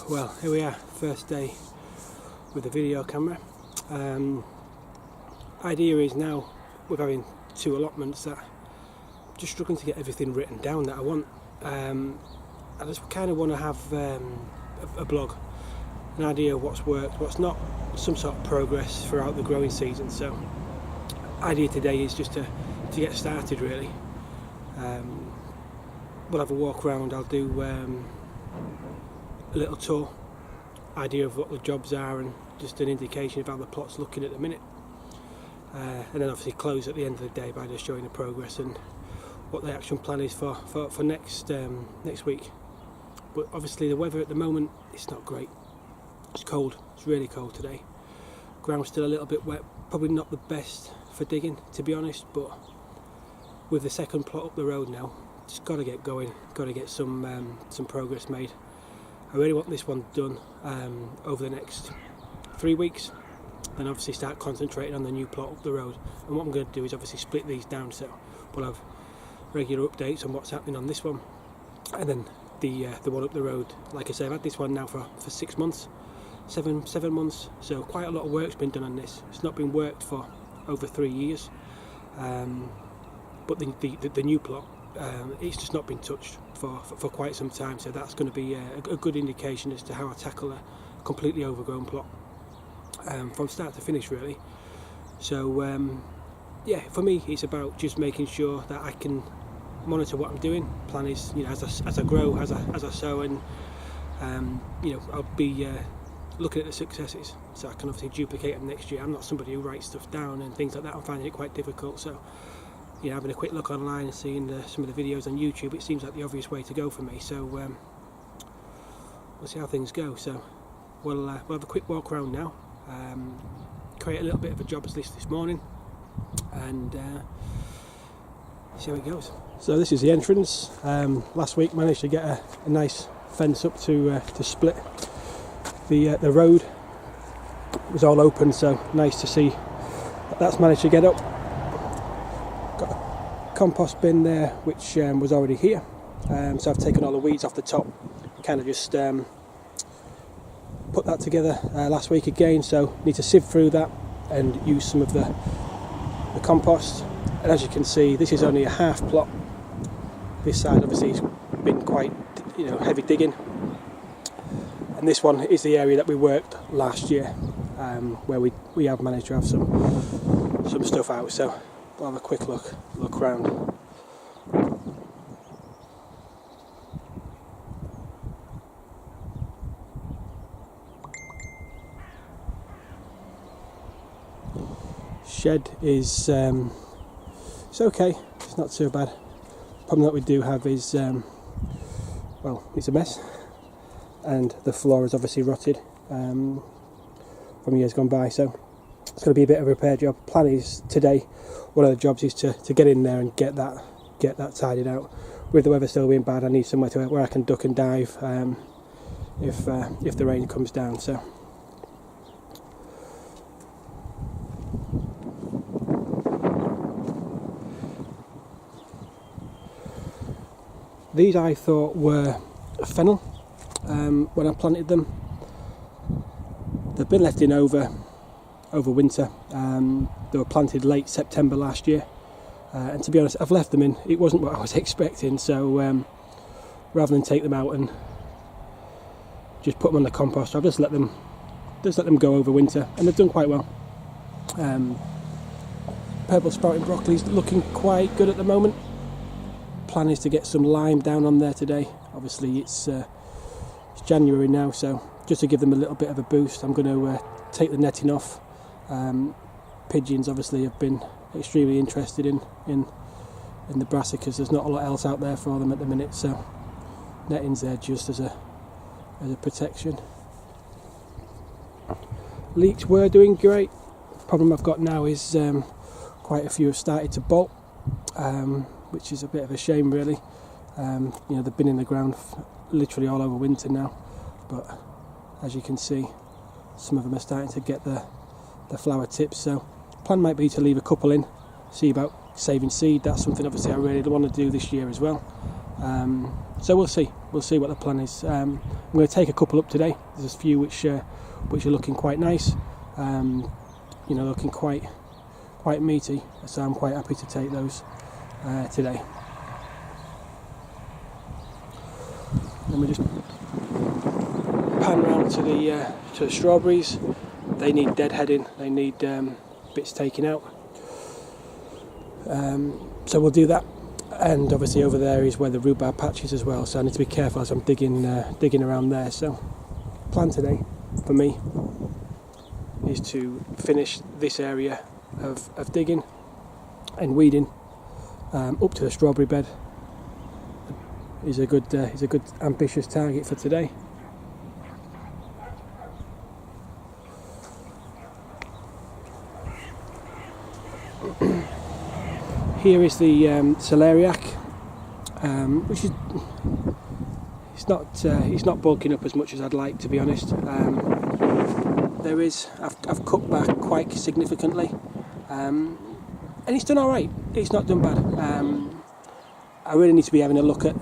Well, here we are, first day with the video camera. Idea is now, with having 2 allotments, that I'm just struggling to get everything written down that I want. I just kind of want to have a blog, an idea of what's worked, what's not, some sort of progress throughout the growing season. So idea today is just to get started really. We'll have a walk around, I'll do a little tour, idea of what the jobs are and just an indication of how the plot's looking at the minute, and then obviously close at the end of the day by just showing the progress and what the action plan is for next week. But obviously the weather at the moment, it's not great. It's cold, it's really cold today. Ground's still a little bit wet, probably not the best for digging to be honest, but with the second plot up the road now, just got to get going, got to get some progress made. I really want this one done over the next 3 weeks, then obviously start concentrating on the new plot up the road. And what I'm going to do is obviously split these down, so we'll have regular updates on what's happening on this one, and then the one up the road. Like I say, I've had this one now for 6 months, seven months, so quite a lot of work's been done on this. It's not been worked for over 3 years, but the new plot, it's just not been touched for quite some time, so that's going to be a good indication as to how I tackle a completely overgrown plot from start to finish really. So yeah, for me it's about just making sure that I can monitor what I'm doing. Plan is, you know, as I grow, as I sow, and you know, I'll be looking at the successes so I can obviously duplicate them next year. I'm not somebody who writes stuff down and things like that. I'm finding it quite difficult, so you know, having a quick look online and seeing some of the videos on YouTube, it seems like the obvious way to go for me. So we'll see how things go. So we'll have a quick walk around now, create a little bit of a jobs list this morning, and see how it goes. So this is the entrance. Last week managed to get a nice fence up to split the road. It was all open, so nice to see that's managed to get up. Got a compost bin there which was already here, so I've taken all the weeds off the top, kind of just put that together last week again, so need to sieve through that and use some of the compost. And as you can see, this is only a half plot. This side obviously has been quite, you know, heavy digging, and this one is the area that we worked last year, where we have managed to have some stuff out. So we'll have a quick look around. Shed is it's okay, it's not too bad. The problem that we do have is well, it's a mess, and the floor is obviously rotted from years gone by, so it's going to be a bit of a repair job. Plan is today, one of the jobs is to get in there and get that tidied out. With the weather still being bad, I need somewhere where I can duck and dive if the rain comes down. So these I thought were fennel when I planted them. They've been left in over winter. They were planted late September last year, and to be honest, I've left them in. It wasn't what I was expecting, so rather than take them out and just put them on the compost, I've just let them go over winter, and they've done quite well. Purple sprouting broccoli's looking quite good at the moment. Plan is to get some lime down on there today. Obviously it's January now, so just to give them a little bit of a boost, I'm going to take the netting off. Pigeons obviously have been extremely interested in the brassicas. There's not a lot else out there for them at the minute, so netting's there just as a protection. Leeks were doing great. The problem I've got now is quite a few have started to bolt, which is a bit of a shame really. You know, they've been in the ground literally all over winter now, but as you can see, some of them are starting to get the flower tips. So plan might be to leave a couple in, see about saving seed. That's something obviously I really want to do this year as well. So we'll see what the plan is. I'm going to take a couple up today. There's a few which are looking quite nice, looking quite meaty, so I'm quite happy to take those today. Let me just pan round to the strawberries. They need deadheading, they need bits taken out, so we'll do that. And obviously over there is where the rhubarb patch is as well, so I need to be careful as I'm digging around there. So plan today for me is to finish this area of digging and weeding up to the strawberry bed. Is a good ambitious target for today. Here is the celeriac, which is it's not bulking up as much as I'd like, to be honest. I've cut back quite significantly, and it's done all right. It's not done bad. I really need to be having a look at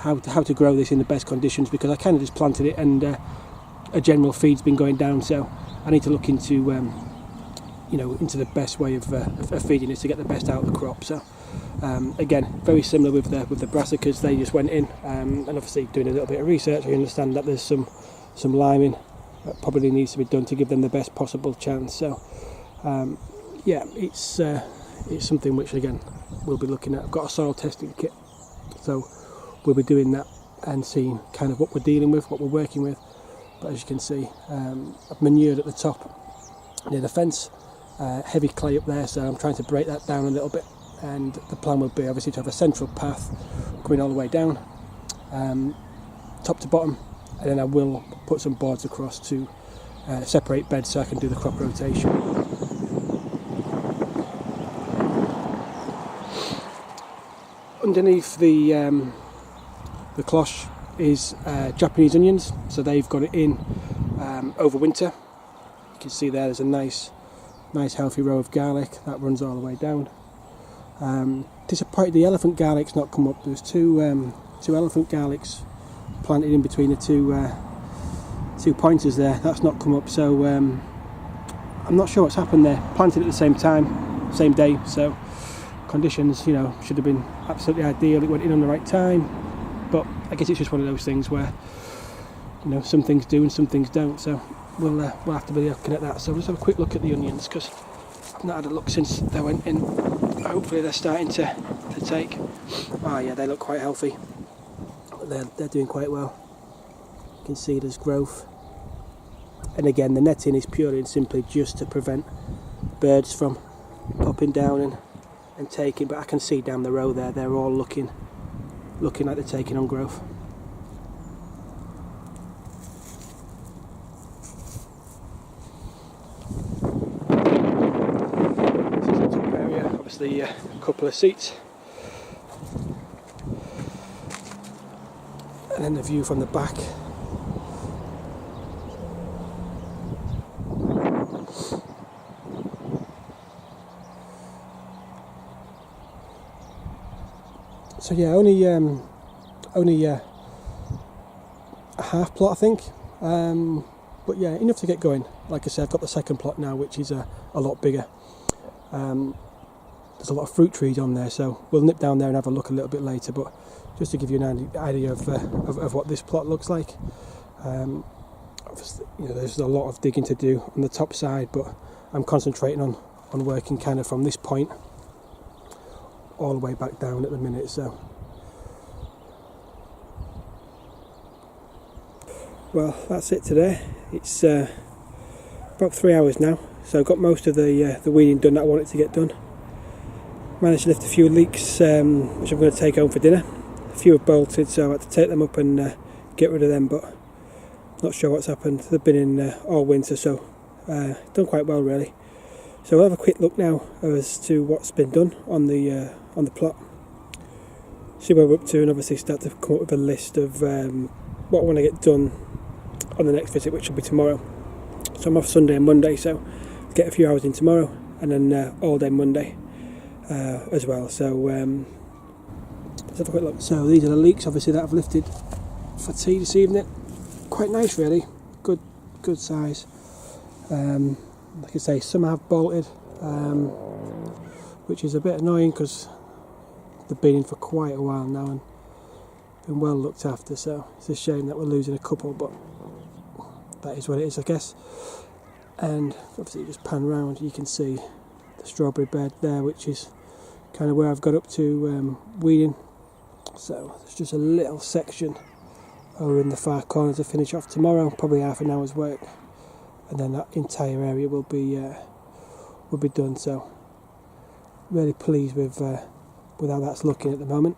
how to grow this in the best conditions, because I kind of just planted it and a general feed's been going down, so I need to look into into the best way of feeding this to get the best out of the crop. So again, very similar with the brassicas. They just went in, and obviously doing a little bit of research, I understand that there's some liming that probably needs to be done to give them the best possible chance. So it's something which again we'll be looking at. I've got a soil testing kit, so we'll be doing that and seeing kind of what we're dealing with, what we're working with. But as you can see, I've manured at the top near the fence. Heavy clay up there, so I'm trying to break that down a little bit, and the plan will be obviously to have a central path going all the way down, top to bottom, and then I will put some boards across to separate beds so I can do the crop rotation. Underneath the cloche is Japanese onions, so they've got it in over winter. You can see there's a nice healthy row of garlic that runs all the way down. Disappointed the elephant garlic's not come up. There's two elephant garlics planted in between the two pointers there. That's not come up, so I'm not sure what's happened there. Planted at the same time, same day, so conditions should have been absolutely ideal. It went in on the right time, but I guess it's just one of those things where some things do and some things don't. So we'll have to be looking at that. So let's have a quick look at the onions, because I've not had a look since they went in. Hopefully they're starting to take. Oh yeah, they look quite healthy. They're doing quite well. You can see there's growth. And again, the netting is purely and simply just to prevent birds from popping down and taking. But I can see down the row there, they're all looking like they're taking on growth. Obviously a couple of seats, and then the view from the back. So yeah, only a half plot I think, but yeah, enough to get going. Like I said, I've got the second plot now, which is a lot bigger. There's a lot of fruit trees on there, so we'll nip down there and have a look a little bit later, but just to give you an idea of what this plot looks like. Obviously, there's a lot of digging to do on the top side, but I'm concentrating on working kind of from this point all the way back down at the minute. So well, that's it today. It's about 3 hours now, so I've got most of the weeding done that I wanted to get done. Managed to lift a few leeks, which I'm going to take home for dinner. A few have bolted, so I had to take them up and get rid of them, but not sure what's happened. They've been in all winter, so done quite well really. So we'll have a quick look now as to what's been done on the plot, see where we're up to, and obviously start to come up with a list of what I want to get done on the next visit, which will be tomorrow. So I'm off Sunday and Monday, so get a few hours in tomorrow, and then all day Monday as well. So have a quick look. So these are the leeks, obviously, that I've lifted for tea this evening. Quite nice, really. Good size. Like I say, some have bolted, which is a bit annoying because they've been in for quite a while now and been well looked after. So it's a shame that we're losing a couple, but that is what it is, I guess. And obviously, just pan round, you can see the strawberry bed there, which is kind of where I've got up to weeding. So there's just a little section over in the far corner to finish off tomorrow, probably half an hour's work, and then that entire area will be done. So really pleased with how that's looking at the moment.